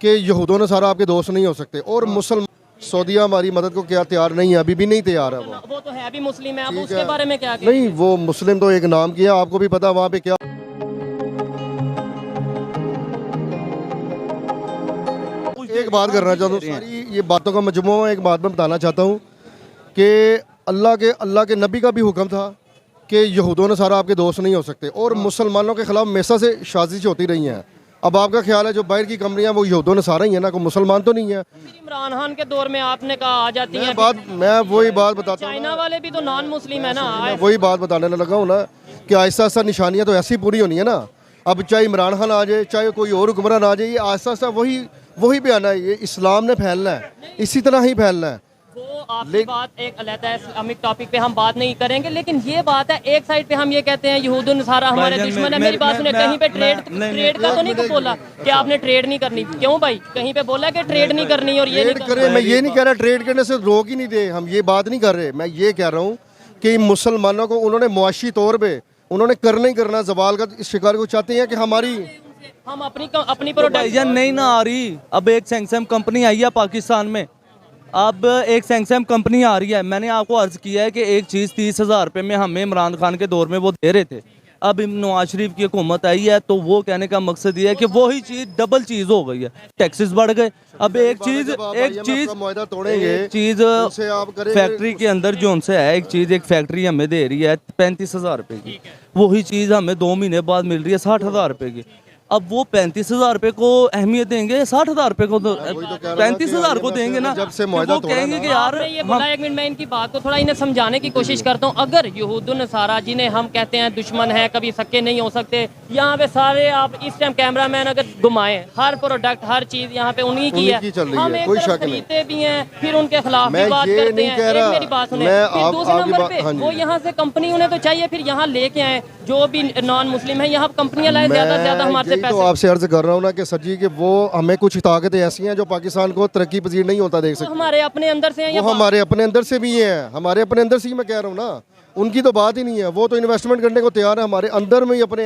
कि यहूदों ने सारा आपके दोस्त नहीं हो सकते और मुसलमान सऊदीया हमारी मदद को क्या तैयार नहीं है, अभी भी नहीं तैयार है वो तो है भी मुस्लिम है, अब ठीक उसके है। बारे में क्या नहीं, वो मुस्लिम तो एक नाम किया, आपको भी पता वहाँ पे क्या। एक बात करना चाहता हूँ, सारी ये बातों का मजमूआ, एक बात मैं बताना चाहता हूँ कि अल्लाह के नबी का भी हुक्म था कि यहूदों ने सारा आपके दोस्त नहीं हो सकते और मुसलमानों के खिलाफ हमेशा से साजिश होती रही हैं। अब आपका ख्याल है जो बाहर की कंपनियां वो यहूदों ने सारा ही है ना, कोई मुसलमान तो नहीं है। इमरान खान के दौर में आपने कहा आ जाती है, मैं वही बात बताता हूँ चाइना वाले भी तो नॉन मुस्लिम है ना। मैं वही बात बताने लगा हूँ ना कि आहिस्ता आहिस्ता निशानियाँ तो ऐसी पूरी होनी है ना। अब चाहे इमरान खान आ जाए, चाहे कोई और हुक्मरान आ जाए, ये आहिस्ता आहिस्ता वही बयान है, ये इस्लाम ने फैलना है, इसी तरह ही फैलना है। वो आपकी बात एक अलग इस्लामिक टॉपिक पे हम बात नहीं करेंगे, लेकिन ये बात है एक साइड पे हम ये कहते हैं यहूदन सारा हमारे दुश्मन है। मेरी बात सुने, कहीं पे ट्रेड का तो नहीं बोला कि आपने ट्रेड नहीं करनी, क्यों भाई? कहीं पे बोला कि ट्रेड नहीं करनी और ये नहीं करे। मैं ये नहीं कह रहा ट्रेड करने से रोक ही नहीं दे, हम ये बात नहीं कर रहे। मैं ये कह रहा हूँ कि मुसलमानों को उन्होंने मुआशी तौर पे उन्होंने करना ही करना, जवाल का शिकार को चाहते हैं कि हम अपनी प्रोडक्ट नहीं ना आ रही। अब एक सैमसंग कंपनी आई है पाकिस्तान में, अब एक सैमसंग कंपनी आ रही है। मैंने आपको अर्ज किया है कि एक चीज़ 30,000 रुपये में हमें इमरान खान के दौर में वो दे रहे थे। अब नवाज शरीफ की हुकूमत आई है तो वो कहने का मकसद ये है कि वही चीज़ डबल चीज़ हो गई है, टैक्सेस बढ़ गए। अब एक चीज़ फैक्ट्री के अंदर जो उनसे है, एक फैक्ट्री हमें दे रही है 35,000 रुपये की, वही चीज़ हमें 2 महीने बाद मिल रही है 60,000 रुपये की। अब वो 35,000 रुपये को अहमियत देंगे, 60,000 रुपये को 35,000 को देंगे ना, जब से वो कहेंगे कि यार ये बोला। एक मिनट मैं इनकी बात को थोड़ा इन्हें समझाने की कोशिश करता हूँ। अगर यहूदुन सारा जिन्हें हम कहते हैं दुश्मन है, कभी सक्के नहीं हो सकते, यहाँ पे सारे आप इस टाइम कैमरामैन अगर घुमाएं, हर प्रोडक्ट हर चीज यहाँ पे उन्हीं की है। हम एक तरफ खरीदते भी हैं, फिर उनके खिलाफ भी बात करते हैं। मेरी बात सुने, फिर दूसरे नंबर पे वो यहाँ से कंपनी उन्हें तो चाहिए फिर यहाँ लेके आए जो भी नॉन मुस्लिम है, यहाँ कंपनियां लाए ज्यादा से ज्यादा हमारे से पैसे। तो आपसे अर्ज कर रहा हूँ ना कि सर जी कि वो हमें कुछ ताकतें ऐसी हैं जो पाकिस्तान को तरक्की पजीर नहीं होता देख सकते। हमारे अपने अंदर से हैं, वो हमारे अपने अंदर से भी हैं, हमारे अपने अंदर से ही मैं कह रहा हूँ ना, उनकी तो बात ही नहीं है। वो तो इन्वेस्टमेंट करने को तैयार है, हमारे अंदर में ही अपने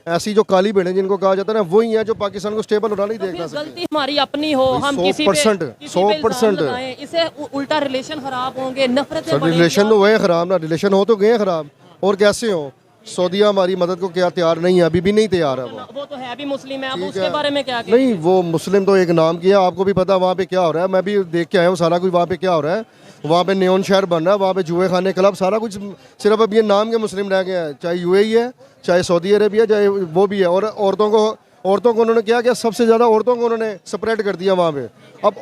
ऐसी जो काली भेड़ें जिनको कहा जाता है ना, वही है जो पाकिस्तान को स्टेबल होना नहीं देखना। गलती हमारी अपनी हो, हम किसी 100% इसे उल्टा रिलेशन खराब होंगे, नफरत। रिलेशन तो वही खराब ना, रिलेशन हो तो गए खराब, और कैसे हो। सऊदीया हमारी मदद को क्या तैयार नहीं है, अभी भी नहीं तैयार है। वो तो है भी मुस्लिम है, अब उसके बारे में क्या? नहीं, वो मुस्लिम तो एक नाम किया, आपको भी पता वहाँ पे क्या हो रहा है। मैं भी देख के आया हूँ सारा कुछ वहाँ पे क्या हो रहा है। वहाँ पे नेओन शहर बन रहा है, वहाँ पे जुए खाने क्लब, सारा कुछ सिर्फ अब ये नाम के मुस्लिम रह गए हैं। चाहे यूएई है, चाहे सऊदी अरेबिया, चाहे वो भी है। और औरतों को उन्होंने क्या किया, सबसे ज़्यादा औरतों को उन्होंने स्प्रेड कर दिया वहाँ पे।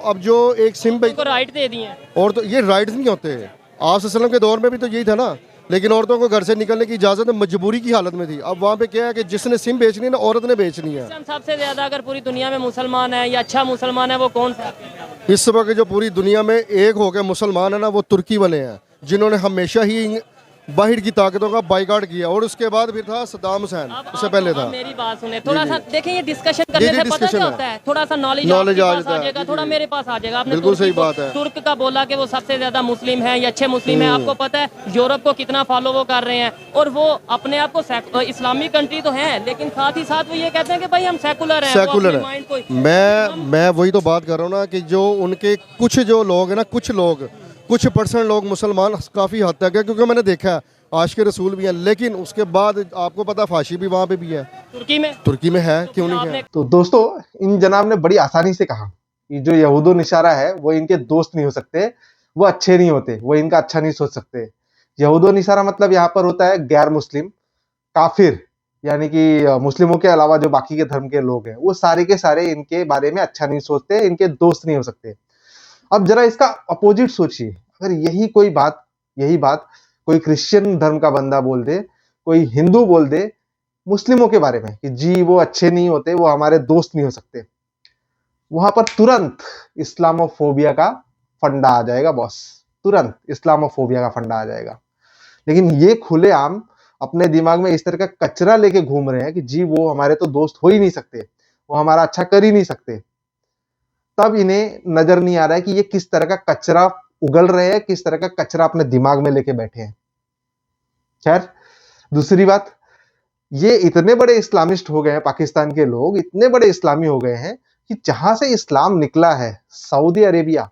अब जो एक सिम पे राइट दे दिए, और तो ये राइट्स नहीं होते। आप सल्लम के दौर में भी तो यही था ना, लेकिन औरतों को घर से निकलने की इजाज़त मजबूरी की हालत में थी। अब वहाँ पे क्या है कि जिसने सिम बेचनी है ना, औरत ने बेचनी है। सबसे ज्यादा अगर पूरी दुनिया में मुसलमान है या अच्छा मुसलमान है, वो कौन सा? इस वक्त जो पूरी दुनिया में एक हो गए मुसलमान है ना, वो तुर्की वाले हैं, जिन्होंने हमेशा ही बाहर की ताकतों का बाइकाट किया। और उसके बाद फिर था सद्दाम हुसैन, उससे पहले था। मेरी बात सुने, थोड़ा सा देखें, ये डिस्कशन करने से पता क्या होता है, थोड़ा सा नॉलेज आ जाएगा, थोड़ा मेरे पास आ जाएगा। आपने बिल्कुल सही बात है। तुर्क का बोला कि वो सबसे ज्यादा मुस्लिम है या अच्छे मुस्लिम है। आपको पता है यूरोप को कितना फॉलो वो कर रहे हैं, और वो अपने आप को इस्लामिक कंट्री तो है, लेकिन साथ ही साथ वो ये कहते हैं कि भाई हम सेकुलर हैं। सेकुलर है। मैं वही तो बात कर रहा हूँ ना कि जो उनके कुछ जो लोग हैं ना, कुछ परसेंट लोग मुसलमान काफ़ी हद तक है, क्योंकि मैंने देखा है आज के रसूल भी हैं, लेकिन उसके बाद आपको पता फाशी भी वहाँ पे भी है, तुर्की में है, क्यों नहीं है। तो दोस्तों, इन जनाब ने बड़ी आसानी से कहा कि जो यहूदो निशारा है वो इनके दोस्त नहीं हो सकते, वो अच्छे नहीं होते, वो इनका अच्छा नहीं सोच सकते। यहूदो निशारा मतलब यहाँ पर होता है गैर मुस्लिम, काफिर, यानी कि मुस्लिमों के अलावा जो बाकी के धर्म के लोग हैं, वो सारे के सारे इनके बारे में अच्छा नहीं सोचते, इनके दोस्त नहीं हो सकते। अब जरा इसका अपोजिट सोचिए, अगर यही बात कोई क्रिश्चियन धर्म का बंदा बोल दे, कोई हिंदू बोल दे मुस्लिमों के बारे में कि जी वो अच्छे नहीं होते, वो हमारे दोस्त नहीं हो सकते, वहां पर तुरंत इस्लामोफोबिया का फंडा आ जाएगा बॉस, तुरंत इस्लामोफोबिया का फंडा आ जाएगा। लेकिन ये खुलेआम अपने दिमाग में इस तरह का कचरा लेके घूम रहे हैं कि जी वो हमारे तो दोस्त हो ही नहीं सकते, वो हमारा अच्छा कर ही नहीं सकते। तब इन्हें नजर नहीं आ रहा है कि ये किस तरह का कचरा उगल रहे हैं, किस तरह का कचरा अपने दिमाग में लेके बैठे हैं। खैर, दूसरी बात, ये इतने बड़े इस्लामिस्ट हो गए हैं, पाकिस्तान के लोग इतने बड़े इस्लामी हो गए हैं कि जहां से इस्लाम निकला है, सऊदी अरेबिया,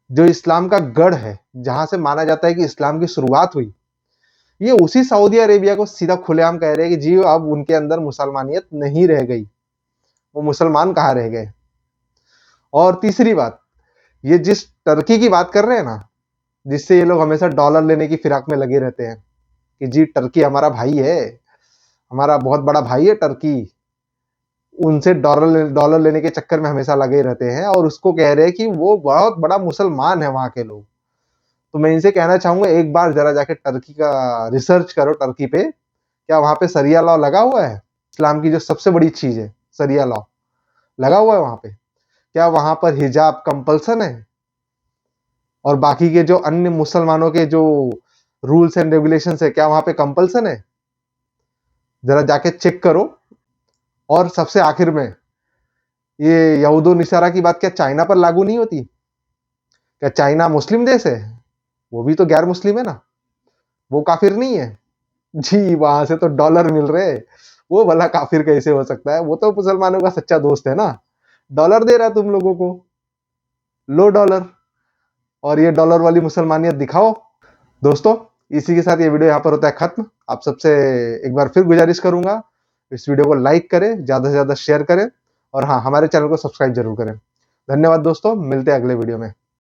जो इस्लाम का गढ़ है, जहां से माना जाता है कि इस्लाम की शुरुआत हुई, ये उसी सऊदी अरेबिया को सीधा खुलेआम कह रहे हैं कि जी अब उनके अंदर मुसलमानियत नहीं रह गई, वो मुसलमान कहाँ रह गए। और तीसरी बात, ये जिस टर्की की बात कर रहे हैं ना, जिससे ये लोग हमेशा डॉलर लेने की फिराक में लगे रहते हैं कि जी टर्की हमारा भाई है, हमारा बहुत बड़ा भाई है टर्की, उनसे डॉलर लेने के चक्कर में हमेशा लगे रहते हैं और उसको कह रहे हैं कि वो बहुत बड़ा मुसलमान है वहां के लोग। तो मैं इनसे कहना चाहूंगा एक बार जरा जाके टर्की का रिसर्च करो, टर्की पे क्या वहां पे सरिया लॉ लगा हुआ है, इस्लाम की जो सबसे बड़ी चीज है सरिया लॉ लगा हुआ है वहां पे, क्या वहां पर हिजाब कंपल्सन है, और बाकी के जो अन्य मुसलमानों के जो रूल्स एंड रेगुलेशंस है क्या वहां पे कंपल्सन है, जरा जाके चेक करो। और सबसे आखिर में, ये यहूदो निसारा की बात क्या चाइना पर लागू नहीं होती? क्या चाइना मुस्लिम देश है? वो भी तो गैर मुस्लिम है ना, वो काफिर नहीं है जी, वहां से तो डॉलर मिल रहे हैं, वो भला काफिर कैसे हो सकता है, वो तो मुसलमानों का सच्चा दोस्त है ना, डॉलर दे रहा है तुम लोगों को, लो डॉलर, और ये डॉलर वाली मुसलमानियत दिखाओ। दोस्तों इसी के साथ ये वीडियो यहाँ पर होता है खत्म। आप सबसे एक बार फिर गुजारिश करूंगा, इस वीडियो को लाइक करें, ज्यादा से ज्यादा शेयर करें, और हाँ हमारे चैनल को सब्सक्राइब जरूर करें। धन्यवाद दोस्तों, मिलते हैं अगले वीडियो में।